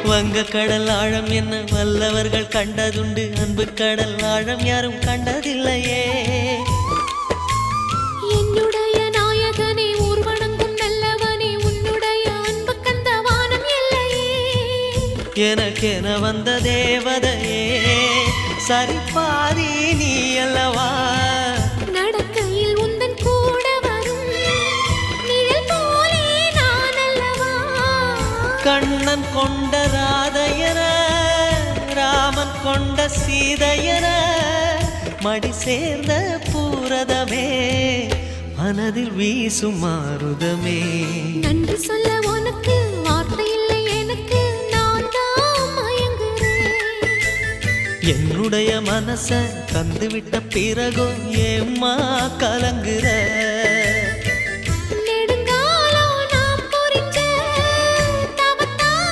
வங்க கடல் ஆழம் என்ன வல்லவர்கள் கண்டதுண்டு, அன்பு கடல் ஆழம் யாரும் கண்டதில்லையே. என்னுடைய நாயகனே ஊர்வணங்கும் நல்லவனே, உன்னுடைய அன்பு கந்த வானம் எல்லையே. எனக்கென வந்த தேவதையே சரிபாதி நீ அல்லவா. நடக்கையில் உந்தன் கூட வரும் நிழல் போலே நான் அல்லவா. கண்ணன் கொண்ட ராதையர ராமன் கொண்ட சீதையர மடி சேர்ந்த பூரதமே மனதில் வீசும் மாருதமே. நன்றி சொல்ல உனக்கு வார்த்தை இல்லை எனக்கு, நான் தான் மயங்குறேன். என்னுடைய மனச தந்துவிட்ட பிறகும் ஏம்மா கலங்குற.